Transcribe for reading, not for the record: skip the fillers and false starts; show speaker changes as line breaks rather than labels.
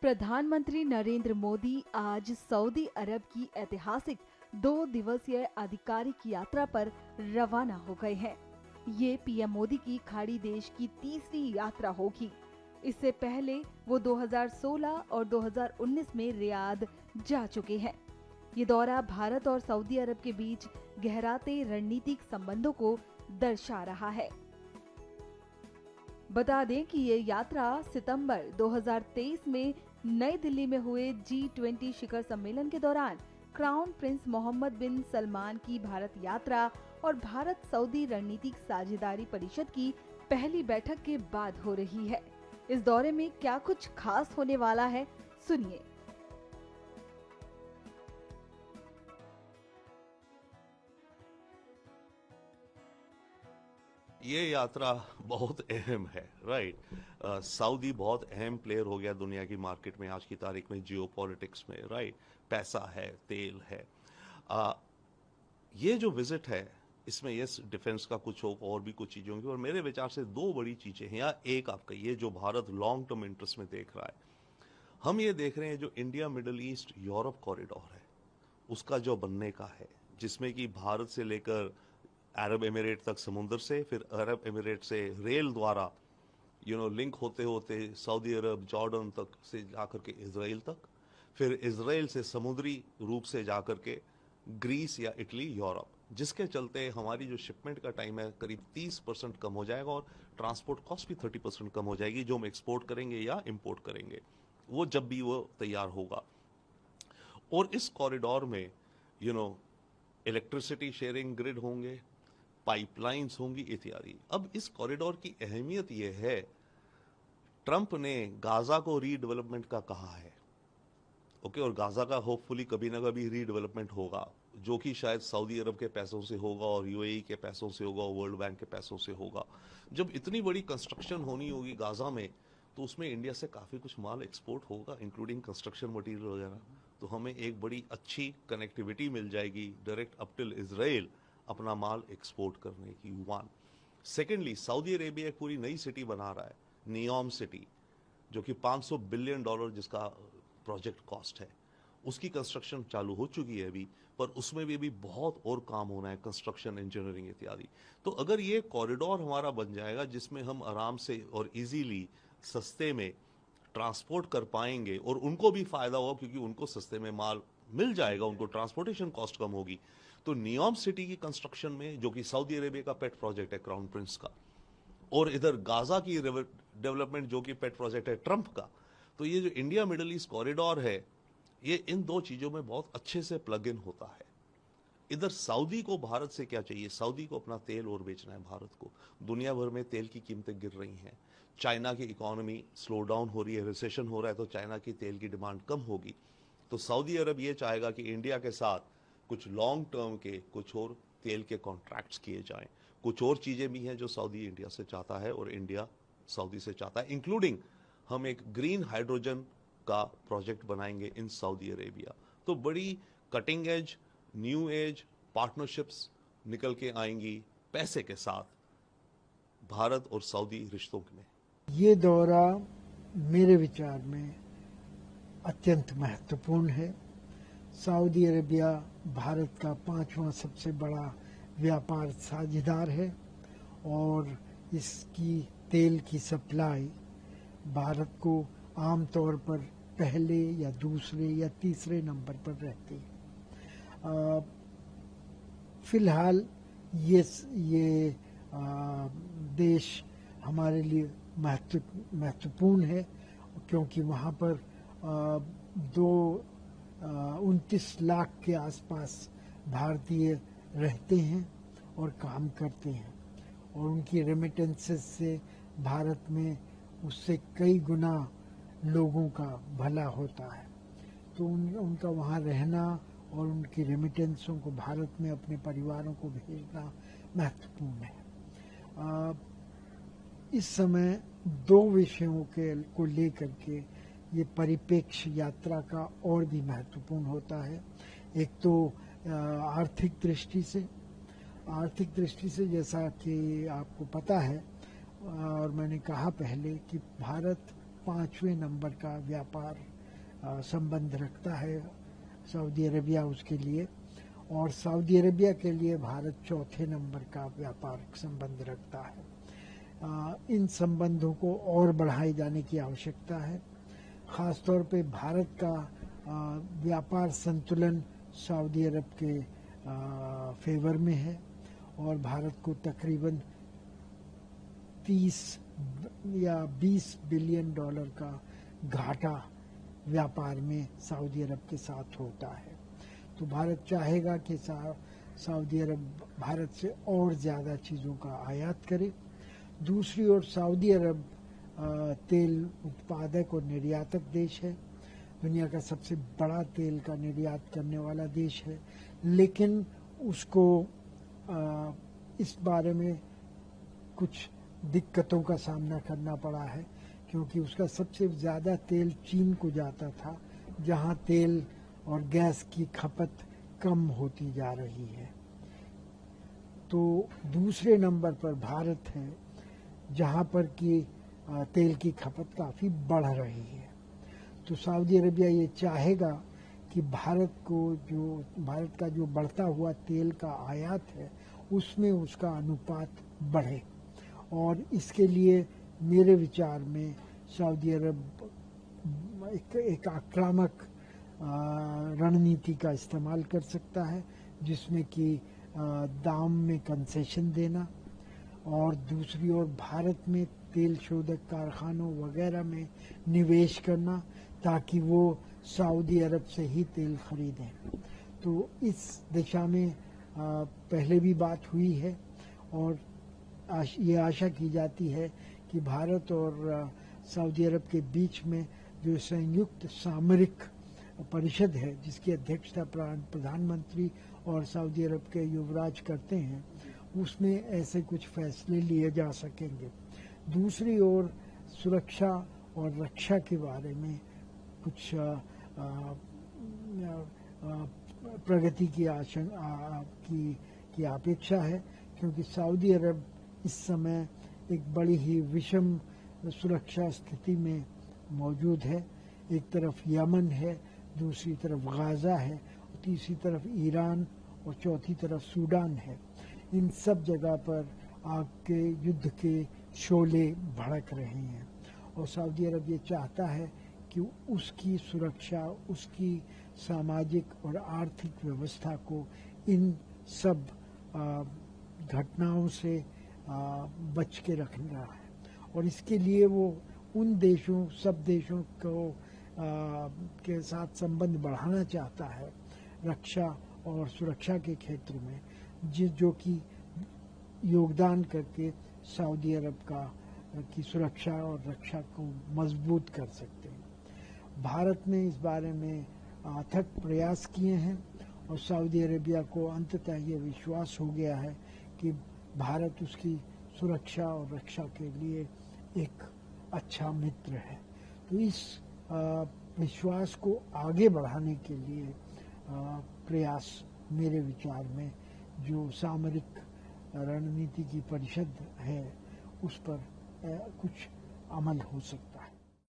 प्रधानमंत्री नरेंद्र मोदी आज सऊदी अरब की ऐतिहासिक 2 दिवसीय आधिकारिक यात्रा पर रवाना हो गए हैं। ये पीएम मोदी की खाड़ी देश की तीसरी यात्रा होगी। इससे पहले वो 2016 और 2019 में रियाद जा चुके हैं। ये दौरा भारत और सऊदी अरब के बीच गहराते रणनीतिक संबंधों को दर्शा रहा है। बता दें कि ये यात्रा सितंबर 2023 में नई दिल्ली में हुए G20 शिखर सम्मेलन के दौरान क्राउन प्रिंस मोहम्मद बिन सलमान की भारत यात्रा और भारत सऊदी रणनीतिक साझेदारी परिषद की पहली बैठक के बाद हो रही है। इस दौरे में क्या कुछ खास होने वाला है, सुनिए।
ये यात्रा बहुत अहम है, राइट। सऊदी बहुत अहम प्लेयर हो गया दुनिया की मार्केट में आज की तारीख में, जियो पॉलिटिक्स में, राइट। पैसा है, तेल है। ये जो विजिट है इसमें यस डिफेंस का कुछ होगा और भी कुछ चीज़ें होंगी, और मेरे विचार से दो बड़ी चीज़ें हैं, या एक आप कहिए जो भारत लॉन्ग टर्म इंटरेस्ट में देख रहा है। हम ये देख रहे हैं जो India middle east Europe corridor है उसका जो बनने का है, जिसमें कि भारत से लेकर अरब एमिरेट तक समुद्र से, फिर अरब एमिरेट से रेल द्वारा लिंक होते होते सऊदी अरब जॉर्डन तक से जाकर के इजराइल तक, फिर इजराइल से समुद्री रूप से जाकर के ग्रीस या इटली यूरोप, जिसके चलते हमारी जो शिपमेंट का टाइम है करीब 30% कम हो जाएगा और ट्रांसपोर्ट कॉस्ट भी 30% कम हो जाएगी, जो हम एक्सपोर्ट करेंगे या इंपोर्ट करेंगे वो जब भी वो तैयार होगा। और इस कॉरिडोर में इलेक्ट्रिसिटी शेयरिंग ग्रिड होंगे, पाइपलाइंस होंगी इत्यादि। अब इस कॉरिडोर की अहमियत यह है, ट्रंप ने गाजा को रीडेवलपमेंट का कहा है, ओके, और गाजा का होपफुली कभी ना कभी रीडेवलपमेंट होगा, जो कि शायद सऊदी अरब के पैसों से होगा और यूएई के पैसों से होगा और वर्ल्ड बैंक के पैसों से होगा। जब इतनी बड़ी कंस्ट्रक्शन होनी होगी गाजा में, तो उसमें इंडिया से काफ़ी कुछ माल एक्सपोर्ट होगा, इंक्लूडिंग कंस्ट्रक्शन मटीरियल वगैरह। तो हमें एक बड़ी अच्छी कनेक्टिविटी मिल जाएगी डायरेक्ट अप टिल इजराइल अपना माल एक्सपोर्ट करने की। वन, सेकेंडली सऊदी अरेबिया एक पूरी नई सिटी बना रहा है, नियोम सिटी, जो कि $500 बिलियन जिसका प्रोजेक्ट कॉस्ट है, उसकी कंस्ट्रक्शन चालू हो चुकी है अभी, पर उसमें भी अभी बहुत और काम होना है, कंस्ट्रक्शन, इंजीनियरिंग इत्यादि। तो अगर ये कॉरिडोर हमारा बन जाएगा जिसमें हम आराम से और इजीली सस्ते में ट्रांसपोर्ट कर पाएंगे और उनको भी फायदा होगा क्योंकि उनको सस्ते में माल मिल जाएगा, उनको ट्रांसपोर्टेशन कॉस्ट कम होगी। तो नियोम सिटी की कंस्ट्रक्शन में, जो कि सऊदी अरेबिया का पेट प्रोजेक्ट है क्राउन प्रिंस का, और इधर गाजा की डेवलपमेंट जो कि पेट प्रोजेक्ट है ट्रंप का, तो ये जो इंडिया मिडल ईस्ट कॉरिडोर है ये इन दो चीजों में बहुत अच्छे से प्लग इन होता है। इधर सऊदी को भारत से क्या चाहिए? सऊदी को अपना तेल और बेचना है भारत को। दुनिया भर में तेल की कीमतें गिर रही हैं, चाइना की इकोनॉमी स्लो डाउन हो रही है, रिसेशन हो रहा है, तो चाइना की तेल की डिमांड कम होगी। तो सऊदी अरब ये चाहेगा कि इंडिया के साथ कुछ लॉन्ग टर्म के कुछ और तेल के कॉन्ट्रैक्ट्स किए जाएं। कुछ और चीजें भी हैं जो सऊदी इंडिया से चाहता है और इंडिया सऊदी से चाहता है, इंक्लूडिंग हम एक ग्रीन हाइड्रोजन का प्रोजेक्ट बनाएंगे इन सऊदी अरेबिया। तो बड़ी cutting edge, new age partnerships निकल के आएंगी पैसे के साथ भारत और सऊदी रिश्तों में।
ये दौरा मेरे विचार में अत्यंत महत्वपूर्ण है। सऊदी अरेबिया भारत का 5वां सबसे बड़ा व्यापार साझेदार है और इसकी तेल की सप्लाई भारत को आमतौर पर पहले या दूसरे या तीसरे नंबर पर रहती है। फिलहाल ये देश हमारे लिए महत्वपूर्ण है क्योंकि वहाँ पर 29 लाख के आसपास भारतीय रहते हैं और काम करते हैं, और उनकी रेमिटेंसेस से भारत में उससे कई गुना लोगों का भला होता है। तो उनका वहाँ रहना और उनकी रेमिटेंसों को भारत में अपने परिवारों को भेजना महत्वपूर्ण है। इस समय दो विषयों को लेकर के ये परिप्रेक्ष्य यात्रा का और भी महत्वपूर्ण होता है। एक तो आर्थिक दृष्टि से जैसा कि आपको पता है और मैंने कहा पहले कि भारत 5वें नंबर का व्यापार संबंध रखता है सऊदी अरेबिया उसके लिए, और सऊदी अरेबिया के लिए भारत 4थे नंबर का व्यापार संबंध रखता है। इन संबंधों को और बढ़ाए जाने की आवश्यकता है। ख़ासतौर पे भारत का व्यापार संतुलन सऊदी अरब के फेवर में है और भारत को तकरीबन 30 या 20 बिलियन डॉलर का घाटा व्यापार में सऊदी अरब के साथ होता है। तो भारत चाहेगा कि सऊदी अरब भारत से और ज़्यादा चीज़ों का आयात करे। दूसरी ओर सऊदी अरब तेल उत्पादक और निर्यातक देश है, दुनिया का सबसे बड़ा तेल का निर्यात करने वाला देश है, लेकिन उसको इस बारे में कुछ दिक्कतों का सामना करना पड़ा है, क्योंकि उसका सबसे ज़्यादा तेल चीन को जाता था, जहां तेल और गैस की खपत कम होती जा रही है। तो दूसरे नंबर पर भारत है, जहां पर कि तेल की खपत काफ़ी बढ़ रही है। तो सऊदी अरेबिया ये चाहेगा कि भारत का जो बढ़ता हुआ तेल का आयात है उसमें उसका अनुपात बढ़े, और इसके लिए मेरे विचार में सऊदी अरब एक आक्रामक रणनीति का इस्तेमाल कर सकता है, जिसमें कि दाम में कंसेशन देना और दूसरी ओर भारत में तेल शोधक कारखानों वगैरह में निवेश करना, ताकि वो सऊदी अरब से ही तेल खरीदें। तो इस दिशा में पहले भी बात हुई है और ये आशा की जाती है कि भारत और सऊदी अरब के बीच में जो संयुक्त सामरिक परिषद है, जिसकी अध्यक्षता प्रधानमंत्री और सऊदी अरब के युवराज करते हैं, उसमें ऐसे कुछ फैसले लिए जा सकेंगे। दूसरी ओर सुरक्षा और रक्षा के बारे में कुछ प्रगति की अपेक्षा है, क्योंकि सऊदी अरब इस समय एक बड़ी ही विषम सुरक्षा स्थिति में मौजूद है। एक तरफ यमन है, दूसरी तरफ गाज़ा है, तीसरी तरफ ईरान और चौथी तरफ सूडान है। इन सब जगह पर आग के युद्ध के शोले भड़क रहे हैं और सऊदी अरब ये चाहता है कि उसकी सुरक्षा, उसकी सामाजिक और आर्थिक व्यवस्था को इन सब घटनाओं से बच के रखना है, और इसके लिए वो उन सब देशों को के साथ संबंध बढ़ाना चाहता है रक्षा और सुरक्षा के क्षेत्र में, जो कि योगदान करके सऊदी अरब की सुरक्षा और रक्षा को मजबूत कर सकते हैं। भारत ने इस बारे में अथक प्रयास किए हैं और सऊदी अरेबिया को अंततः ये विश्वास हो गया है कि भारत उसकी सुरक्षा और रक्षा के लिए एक अच्छा मित्र है। तो इस विश्वास को आगे बढ़ाने के लिए प्रयास मेरे विचार में जो सामरिक रणनीति की परिषद है उस पर कुछ अमल हो सकता है।